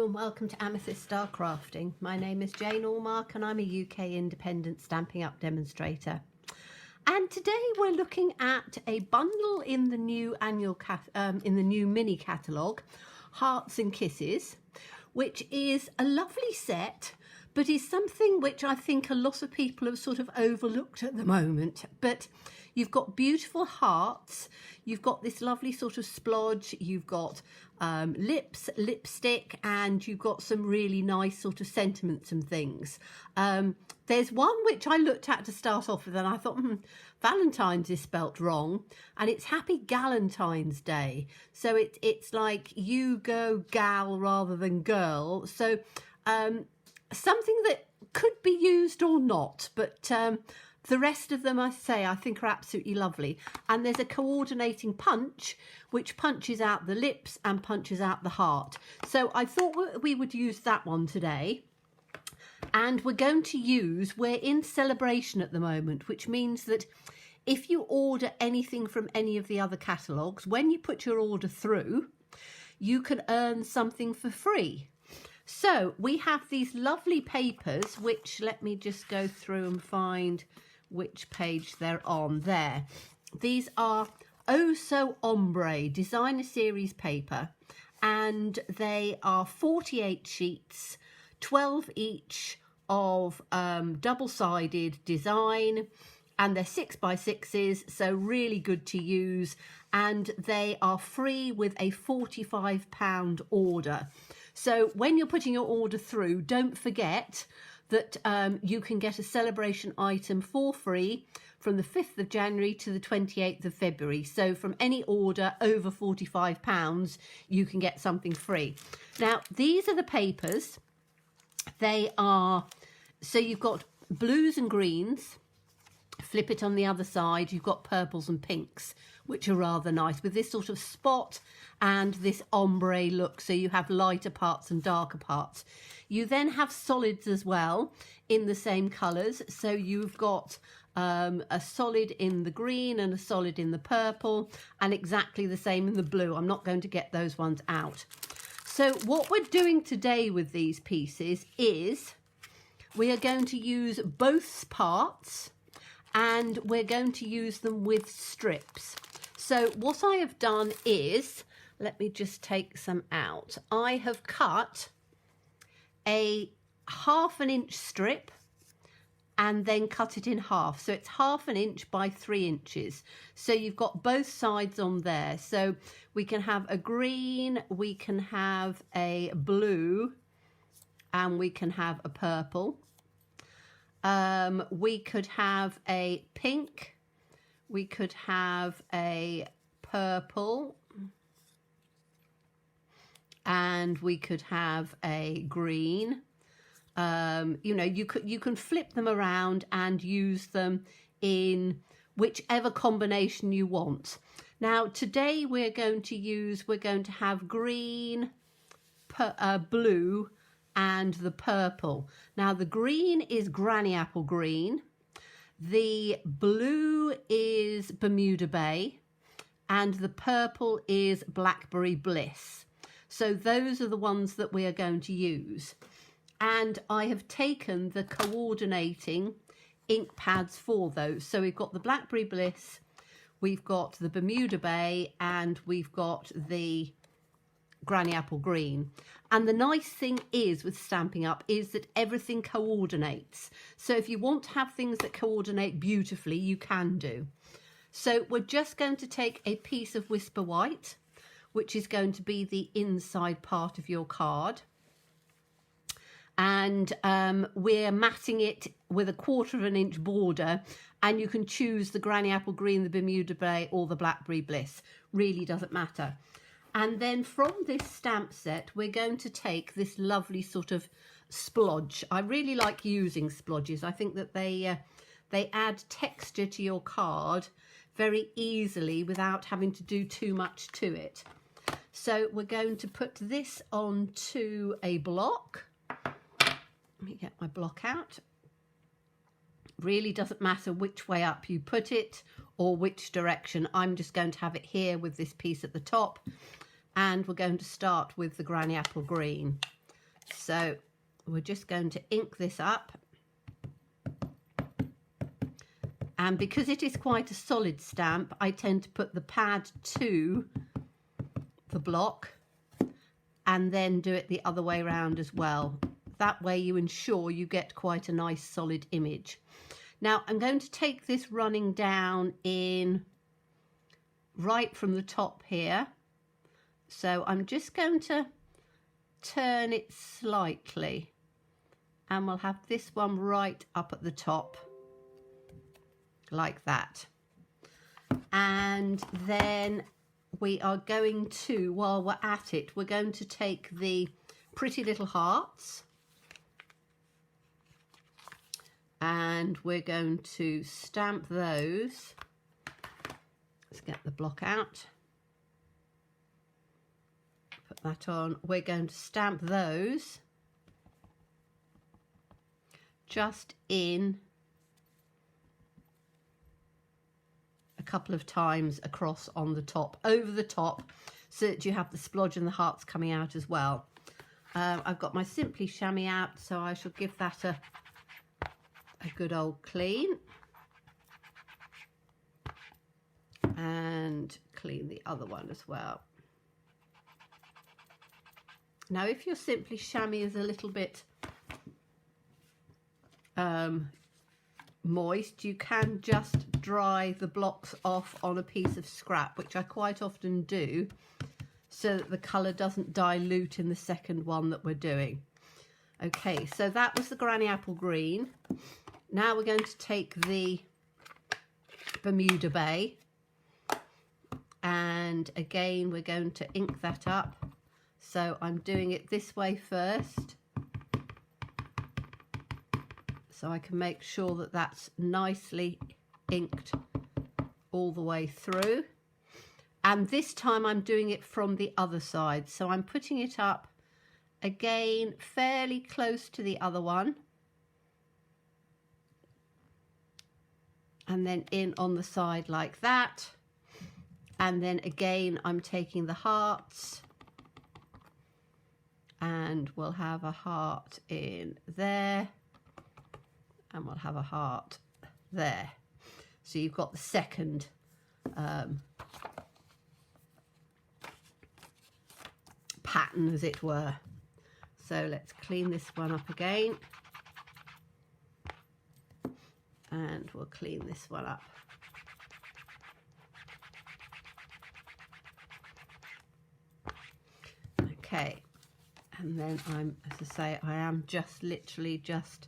and welcome to Amethyst Star Crafting. My name is Jane Allmark and I'm a UK independent Stampin' Up demonstrator. And today we're looking at a bundle in the new mini catalogue, Hearts and Kisses, which is a lovely set, but is something which I think a lot of people have sort of overlooked at the moment. But you've got beautiful hearts, you've got this lovely sort of splodge, you've got lips, lipstick, and you've got some really nice sort of sentiments and things. There's one which I looked at to start off with and I thought, Valentine's is spelt wrong, and it's Happy Galentine's Day. So it's like you go gal rather than girl. So something that could be used or not, but the rest of them, I think are absolutely lovely. And there's a coordinating punch, which punches out the lips and punches out the heart. So I thought we would use that one today. And we're in celebration at the moment, which means that if you order anything from any of the other catalogues, when you put your order through, you can earn something for free. So we have these lovely papers, which let me just go through and find which page they're on there. These are Oh So Ombre Designer Series paper, and they are 48 sheets, 12 each of double-sided design, and they're 6x6s, so really good to use, and they are free with a £45 order. So when you're putting your order through, don't forget that you can get a celebration item for free from the 5th of January to the 28th of February. So from any order over £45, you can get something free. Now, these are the papers. They are, so you've got blues and greens. Flip it on the other side, you've got purples and pinks, which are rather nice, with this sort of spot and this ombre look, so you have lighter parts and darker parts. You then have solids as well in the same colours, so you've got a solid in the green and a solid in the purple, and exactly the same in the blue. I'm not going to get those ones out. So what we're doing today with these pieces is we are going to use both parts, and we're going to use them with strips. So what I have done is, let me just take some out. I have cut a ½ inch strip and then cut it in half. So it's ½ inch by 3 inches. So you've got both sides on there. So we can have a green, we can have a blue, and we can have a purple. We could have a pink, we could have a purple, and we could have a green. You know, you can flip them around and use them in whichever combination you want. Now today we're going to have green, blue, and the purple. Now the green is Granny Apple Green, the blue is Bermuda Bay, and the purple is Blackberry Bliss. So those are the ones that we are going to use. And I have taken the coordinating ink pads for those. So we've got the Blackberry Bliss, we've got the Bermuda Bay, and we've got the Granny Apple Green. And the nice thing is with Stampin' Up is that everything coordinates. So if you want to have things that coordinate beautifully, you can do. So we're just going to take a piece of Whisper White, which is going to be the inside part of your card. And we're matting it with a ½ inch border, and you can choose the Granny Apple Green, the Bermuda Bay, or the Blackberry Bliss. Really doesn't matter. And then from this stamp set, we're going to take this lovely sort of splodge. I really like using splodges. I think that they add texture to your card very easily without having to do too much to it. So we're going to put this onto a block. Let me get my block out. Really doesn't matter which way up you put it or which direction. I'm just going to have it here with this piece at the top, and we're going to start with the Granny Apple Green. So we're just going to ink this up. And because it is quite a solid stamp, I tend to put the pad to the block and then do it the other way around as well. That way you ensure you get quite a nice solid image. Now I'm going to take this running down in right from the top here. So I'm just going to turn it slightly and we'll have this one right up at the top like that. And then we are going to, while we're at it, we're going to take the pretty little hearts and we're going to stamp those. Let's get the block out. Put that on. We're going to stamp those just in a couple of times across on the top, over the top, so that you have the splodge and the hearts coming out as well. I've got my Simply Chamois out, so I shall give that a good old clean. And clean the other one as well. Now if your Simply Chamois is a little bit moist, you can just dry the blocks off on a piece of scrap, which I quite often do, so that the colour doesn't dilute in the second one that we're doing. Okay, so that was the Granny Apple Green. Now we're going to take the Bermuda Bay, and again we're going to ink that up. So I'm doing it this way first, so I can make sure that that's nicely inked all the way through. And this time I'm doing it from the other side, so I'm putting it up again fairly close to the other one, and then in on the side like that. And then again I'm taking the hearts, and we'll have a heart in there, and we'll have a heart there. So you've got the second pattern, as it were. So let's clean this one up again, and we'll clean this one up. Okay, and then as I say, I am just literally just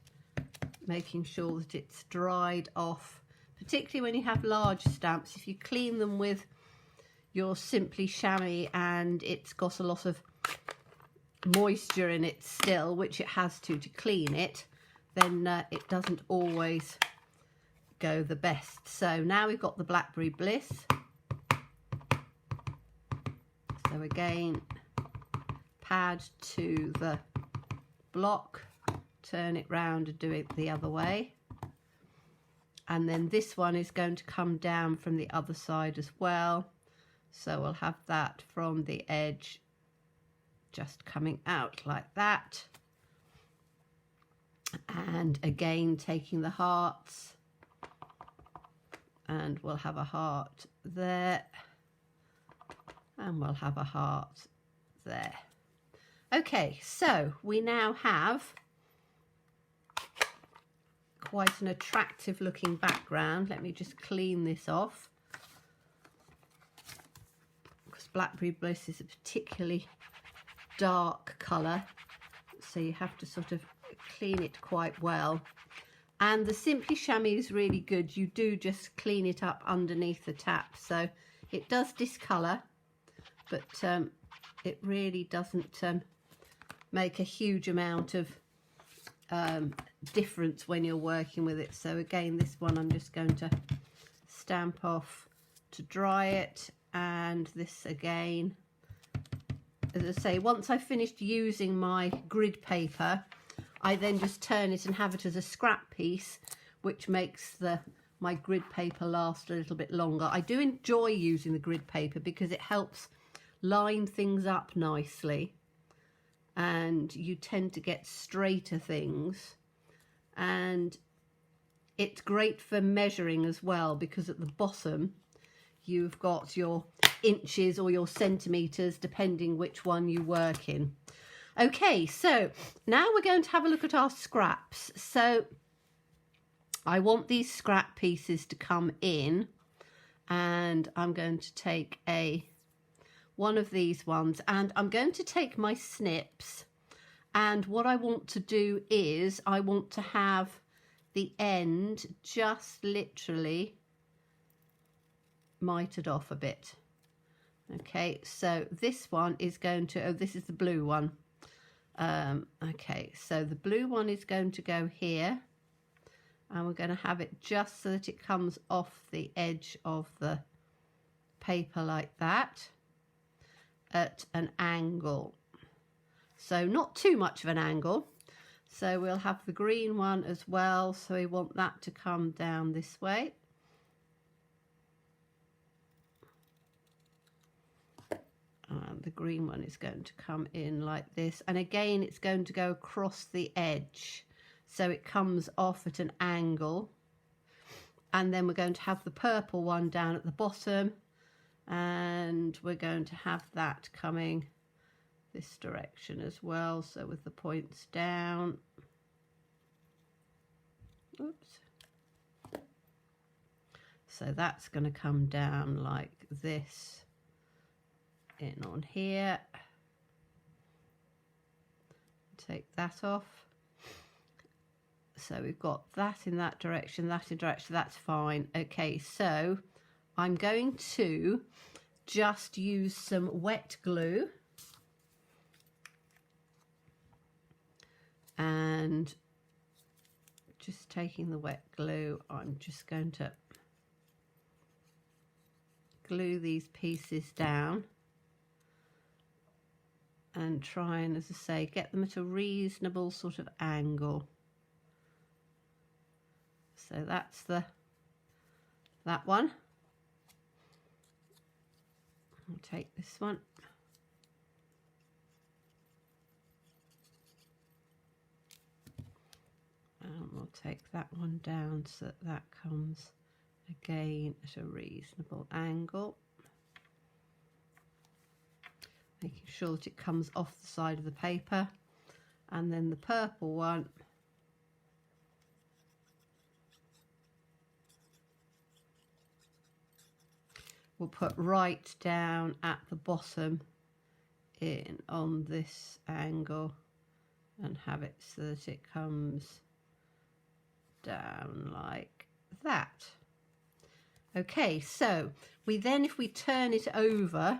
making sure that it's dried off, particularly when you have large stamps. If you clean them with your Simply Chamois and it's got a lot of moisture in it still, which it has to clean it, then it doesn't always go the best. So now we've got the Blackberry Bliss. So again, pad to the block, turn it round and do it the other way. And then this one is going to come down from the other side as well. So we'll have that from the edge just coming out like that. And again, taking the hearts, and we'll have a heart there, and we'll have a heart there. Okay, so we now have quite an attractive looking background. Let me just clean this off, because Blackberry Bliss is a particularly dark colour, so you have to sort of clean it quite well. And the Simply Chamois is really good. You do just clean it up underneath the tap, so it does discolour, but it really doesn't make a huge amount of difference when you're working with it. So again, this one I'm just going to stamp off to dry it, and this again, as I say, once I've finished using my grid paper, I then just turn it and have it as a scrap piece, which makes my grid paper last a little bit longer. I do enjoy using the grid paper because it helps line things up nicely, and you tend to get straighter things, and it's great for measuring as well, because at the bottom you've got your inches or your centimeters depending which one you work in. Okay, so now we're going to have a look at our scraps. So I want these scrap pieces to come in, and I'm going to take one of these ones, and I'm going to take my snips, and what I want to do is I want to have the end just literally mitered off a bit. Okay, so this one is going to, oh, this is the blue one. Okay, so the blue one is going to go here, and we're going to have it just so that it comes off the edge of the paper like that at an angle. So not too much of an angle. So we'll have the green one as well, so we want that to come down this way. And the green one is going to come in like this, and again it's going to go across the edge, so it comes off at an angle. And then we're going to have the purple one down at the bottom, and we're going to have that coming this direction as well, so with the points down. Oops. So that's going to come down like this in on here. Take that off. So we've got that in that direction, that in direction, that's fine. Okay, so I'm going to just use some wet glue, and just taking the wet glue, I'm just going to glue these pieces down and try and, as I say, get them at a reasonable sort of angle. So that's that one. I'll take this one. And we'll take that one down so that that comes again at a reasonable angle. Making sure that it comes off the side of the paper. And then the purple one, we'll put right down at the bottom in on this angle and have it so that it comes down like that. Okay, so we then, if we turn it over,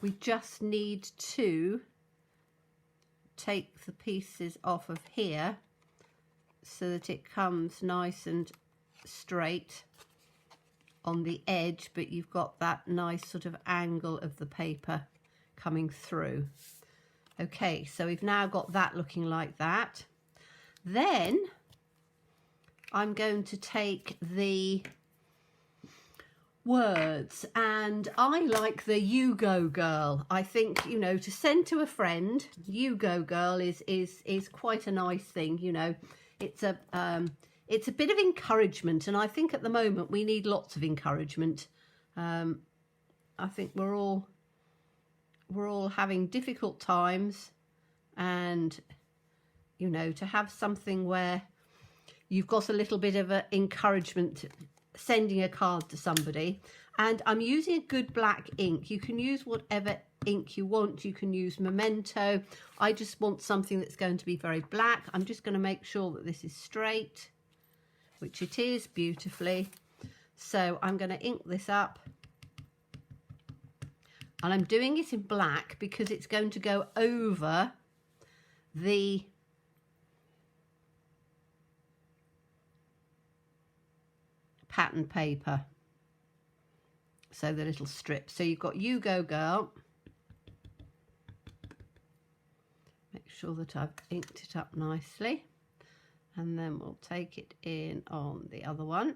we just need to take the pieces off of here so that it comes nice and straight on the edge, but you've got that nice sort of angle of the paper coming through. Okay, so we've now got that looking like that. Then I'm going to take the words, and I like the "You Go Girl." I think, you know, to send to a friend, "You Go Girl" is quite a nice thing. You know, it's a bit of encouragement, and I think at the moment we need lots of encouragement. I think we're all having difficult times, and you know, to have something where you've got a little bit of a encouragement, sending a card to somebody. And I'm using a good black ink. You can use whatever ink you want. You can use Memento. I just want something that's going to be very black. I'm just going to make sure that this is straight, which it is beautifully. So I'm going to ink this up, and I'm doing it in black because it's going to go over the pattern paper, so the little strips. So you've got "You Go Girl." Make sure that I've inked it up nicely, and then we'll take it in on the other one,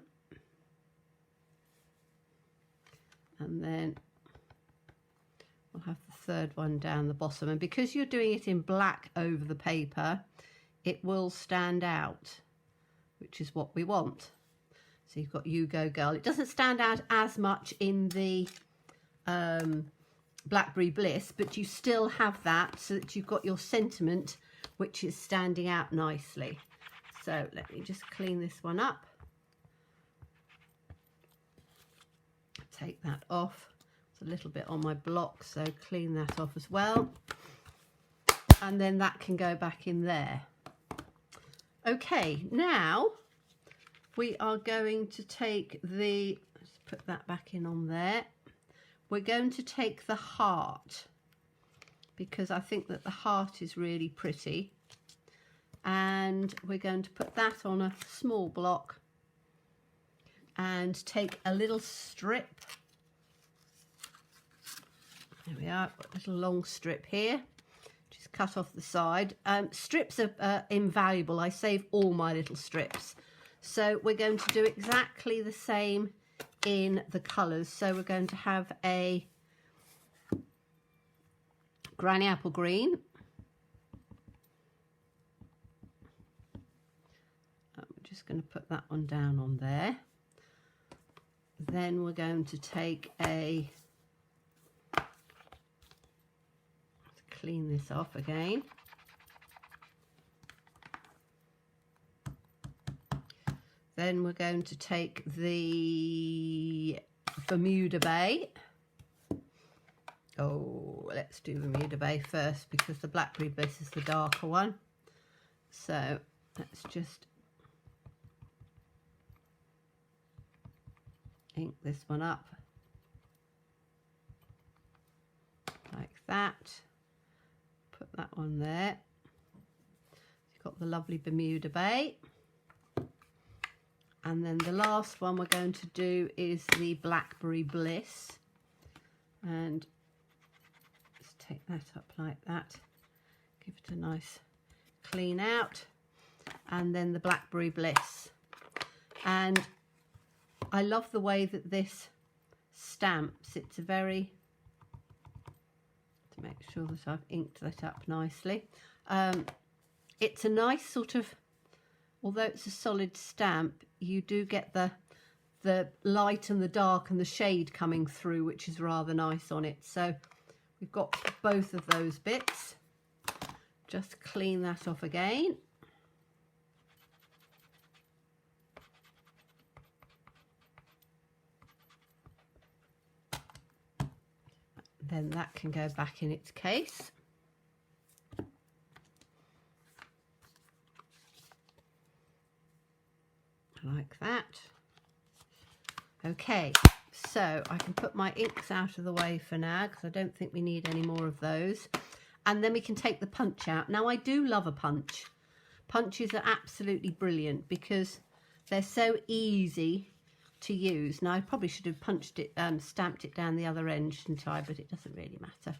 and then we'll have the third one down the bottom, and because you're doing it in black over the paper, it will stand out, which is what we want. So you've got You Go Girl. It doesn't stand out as much in the Blackberry Bliss, but you still have that so that you've got your sentiment which is standing out nicely. So let me just clean this one up. Take that off. It's a little bit on my block, so clean that off as well. And then that can go back in there. Okay, now we are going to take the, let's put that back in on there. We're going to take the heart, because I think that the heart is really pretty. And we're going to put that on a small block and take a little strip. There we are, got a little long strip here. Just cut off the side. Strips are invaluable. I save all my little strips. So we're going to do exactly the same in the colours. So we're going to have a Granny Apple Green. I'm just going to put that one down on there. Then we're going to take a, clean this off again. Then we're going to take the Bermuda Bay. Oh, let's do Bermuda Bay first because the Blackberry Bliss is the darker one. So let's just ink this one up like that. Put that one there. You've got the lovely Bermuda Bay. And then the last one we're going to do is the Blackberry Bliss. And just take that up like that. Give it a nice clean out. And then the Blackberry Bliss. And I love the way that this stamps. It's a very, to make sure that I've inked that up nicely. It's a nice sort of, although it's a solid stamp, you do get the light and the dark and the shade coming through, which is rather nice on it. So we've got both of those bits. Just clean that off again. Then that can go back in its case. Like that. Okay, so I can put my inks out of the way for now because I don't think we need any more of those. And then we can take the punch out. Now I do love a punch. Punches are absolutely brilliant because they're so easy to use. Now I probably should have punched it, stamped it down the other end, shouldn't I? But it doesn't really matter.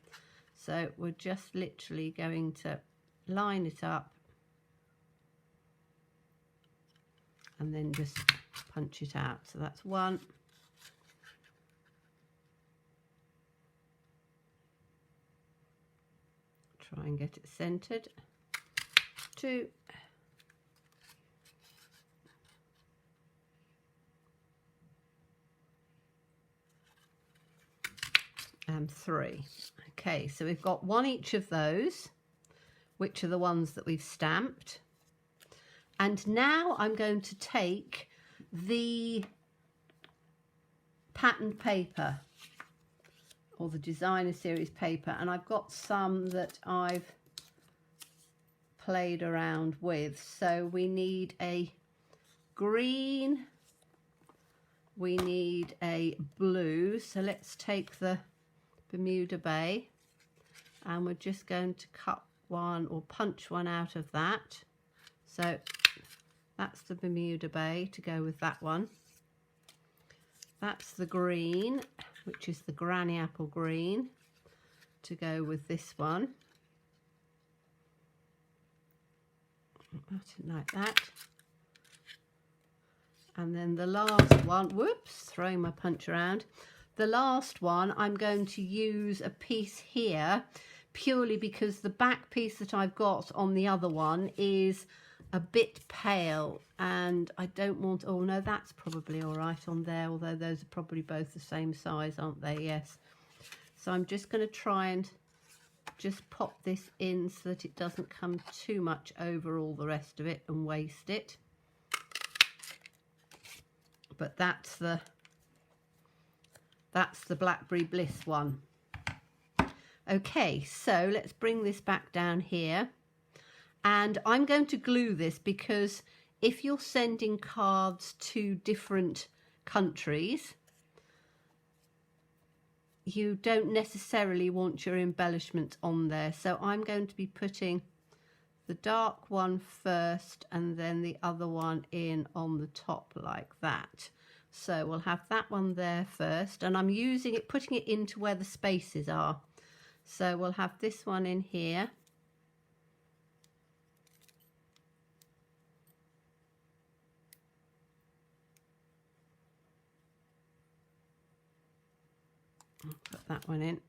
So we're just literally going to line it up and then just punch it out. So that's one. Try and get it centered. Two. And three. Okay, so we've got one each of those, which are the ones that we've stamped. And now I'm going to take the patterned paper or the designer series paper, and I've got some that I've played around with. So we need a green, we need a blue. So let's take the Bermuda Bay and we're just going to cut one or punch one out of that. So that's the Bermuda Bay to go with that one. That's the green, which is the Granny Apple Green, to go with this one. Like that. And then the last one, whoops, throwing my punch around. the last one I'm going to use a piece here purely because the back piece that I've got on the other one is a bit pale and I don't want, oh no, that's probably all right on there, although those are probably both the same size, aren't they? Yes. So I'm just going to try and just pop this in so that it doesn't come too much over all the rest of it and waste it. But that's the Blackberry Bliss one. Okay, so let's bring this back down here. And I'm going to glue this because if you're sending cards to different countries, you don't necessarily want your embellishment on there. So I'm going to be putting the dark one first and then the other one in on the top like that. So we'll have that one there first, and I'm using it, putting it into where the spaces are. So we'll have this one in here. I'll put that one in.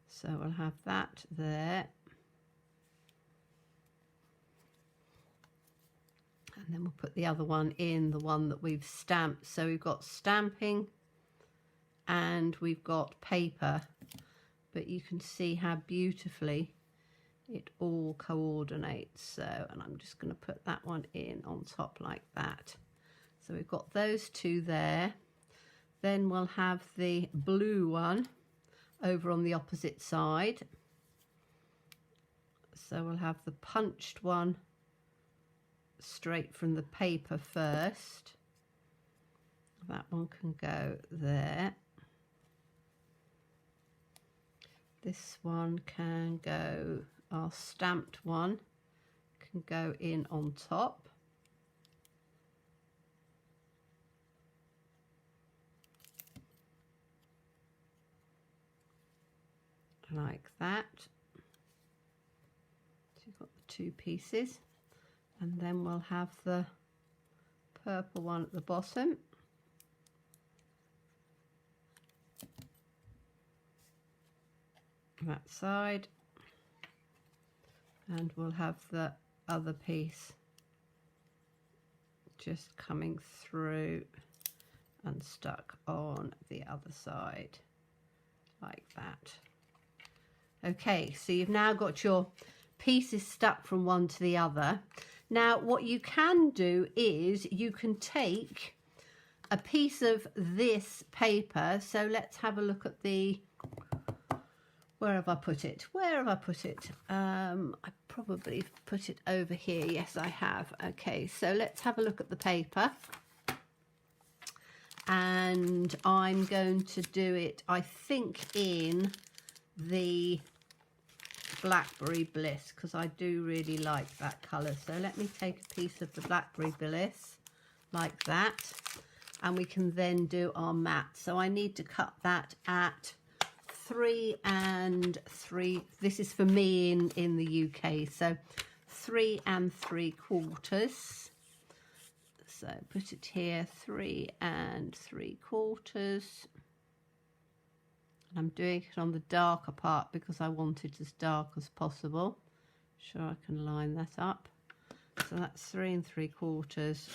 So we'll have that there. And then we'll put the other one in, the one that we've stamped. So we've got stamping and we've got paper, but you can see how beautifully it all coordinates. So, and I'm just going to put that one in on top like that. So we've got those two there. Then we'll have the blue one over on the opposite side. So we'll have the punched one straight from the paper first. That one can go there. This one can go, our stamped one can go in on top. Like that. So you've got the two pieces, and then we'll have the purple one at the bottom. That side, and we'll have the other piece just coming through and stuck on the other side like that. Okay, so you've now got your pieces stuck from one to the other. Now what you can do is you can take a piece of this paper. So let's have a look at the, where have I put it? Where have I put it? I probably put it over here. Yes, I have. Okay, so let's have a look at the paper. And I'm going to do it, I think, in the Blackberry Bliss, because I do really like that colour. So let me take a piece of the Blackberry Bliss like that, and we can then do our mat. So I need to cut that at 3 and 3. This is for me in the UK, so 3 3/4. So put it here, 3 3/4. And I'm doing it on the darker part because I want it as dark as possible. Sure, I can line that up. So that's 3 3/4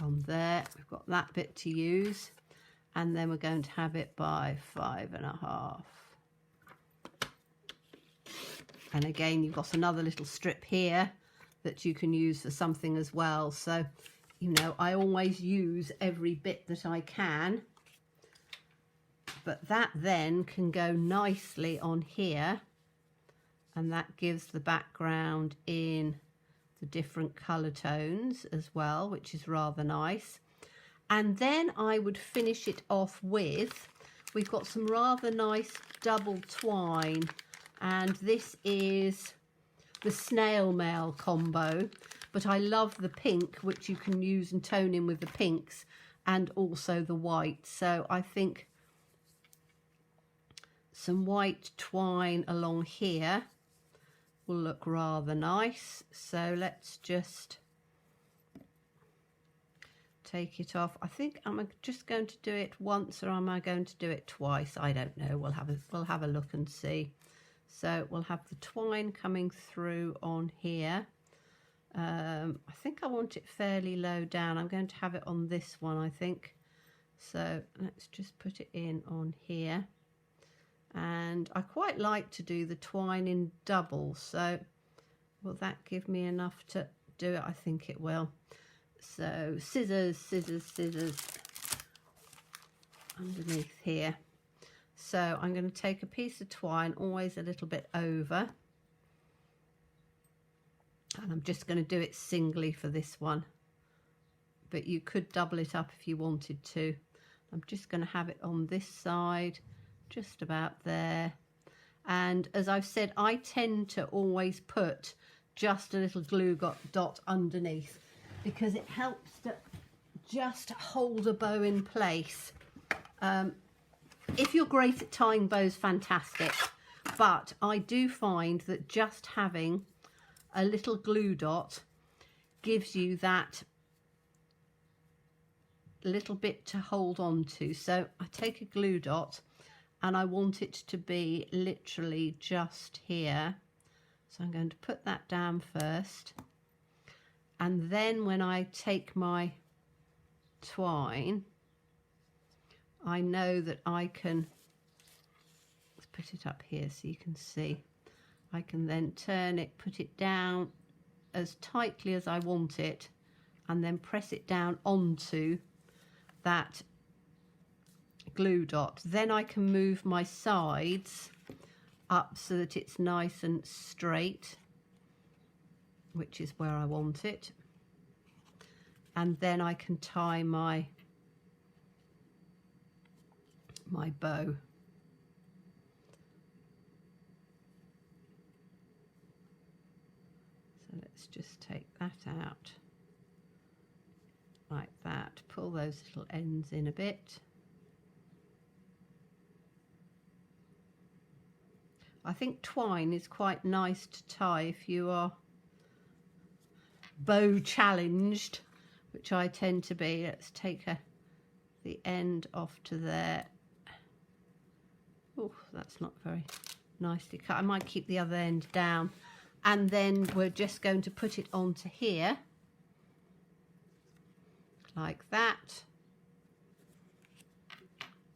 on there. We've got that bit to use, and then we're going to have it by 5 1/2. And again, you've got another little strip here that you can use for something as well. So, you know, I always use every bit that I can. But that then can go nicely on here, and that gives the background in the different colour tones as well, which is rather nice. And then I would finish it off with, we've got some rather nice double twine, and this is the snail mail combo, but I love the pink, which you can use and tone in with the pinks, and also the white. So I think some white twine along here will look rather nice. So let's just take it off. I think I'm just going to do it once, or am I going to do it twice? I don't know. We'll have a look and see. So we'll have the twine coming through on here. I think I want it fairly low down. I'm going to have it on this one, I think. So let's just put it in on here. And I quite like to do the twine in doubles. So will that give me enough to do it? I think it will. So scissors, scissors, scissors underneath here. So I'm going to take a piece of twine, always a little bit over, and I'm just going to do it singly for this one, but you could double it up if you wanted to. I'm just going to have it on this side, just about there. And as I've said, I tend to always put just a little glue dot underneath, because it helps to just hold a bow in place. If you're great at tying bows, fantastic, but I do find that just having a little glue dot gives you that little bit to hold on to. So I take a glue dot and I want it to be literally just here. So I'm going to put that down first, and then when I take my twine, I know that I can, let's put it up here so you can see, I can then turn it, put it down as tightly as I want it, and then press it down onto that glue dot. Then I can move my sides up so that it's nice and straight, which is where I want it. And then I can tie my bow. So let's just take that out like that, pull those little ends in a bit. I think twine is quite nice to tie if you are bow challenged, which I tend to be. Let's take the end off to there. Oh, that's not very nicely cut. I might keep the other end down. And then we're just going to put it onto here, like that.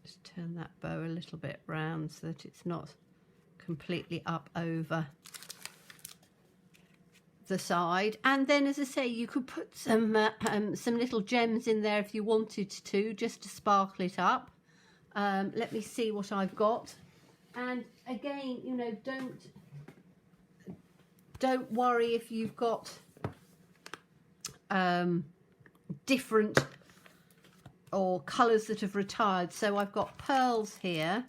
Just turn that bow a little bit round so that it's not completely up over the side. And then, as I say, you could put some little gems in there if you wanted to, just to sparkle it up. Let me see what I've got. And again, you know, don't worry if you've got different or colours that have retired. So I've got pearls here,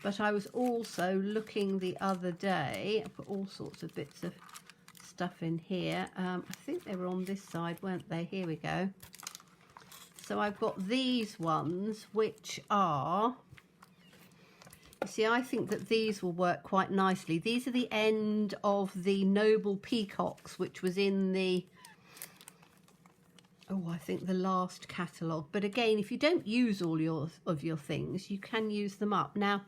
but I was also looking the other day. I put all sorts of bits of stuff in here. I think they were on this side, weren't they? Here we go. So I've got these ones, which are, you see, I think that these will work quite nicely. These are the end of the Noble Peacocks, which was in the, I think the last catalogue. But again, if you don't use all of your things, you can use them up. Now,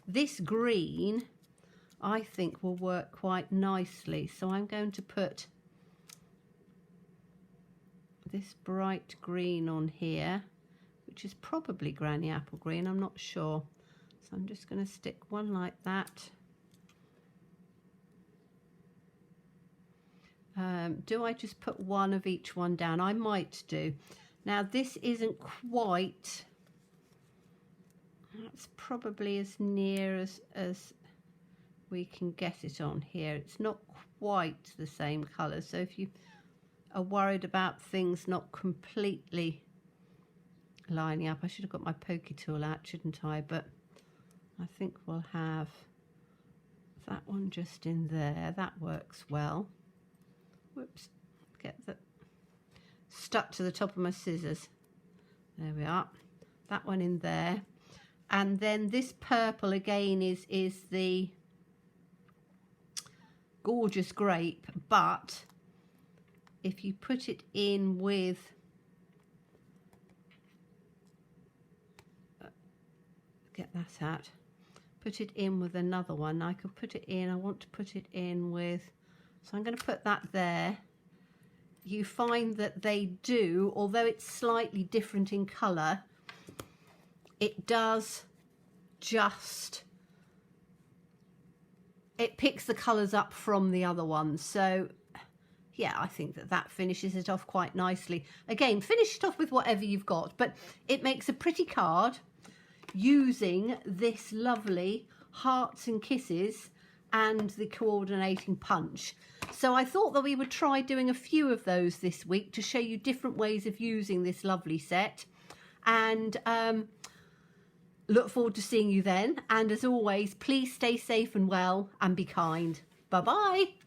this green, I think, will work quite nicely. So I'm going to put this bright green on here, which is probably Granny Apple Green, I'm not sure. So I'm just going to stick one like that. Do I just put one of each one down? I might do. Now this isn't quite, that's probably as near as we can get it on here. It's not quite the same colour, so if you are worried about things not completely lining up, I should have got my pokey tool out, shouldn't I? But I think we'll have that one just in there. That works well. Whoops, get that stuck to the top of my scissors. There we are. That one in there. And then this purple again is the Gorgeous Grape, but if you put it in with get that out. Put it in with another one. I could put it in, I want to put it in with, so I'm going to put that there. You find that they do, although it's slightly different in colour, it does just, it picks the colours up from the other ones. So yeah, I think that that finishes it off quite nicely. Again, finish it off with whatever you've got, but it makes a pretty card using this lovely hearts and kisses and the coordinating punch. So I thought that we would try doing a few of those this week to show you different ways of using this lovely set, and look forward to seeing you then. And as always, please stay safe and well and be kind. Bye bye.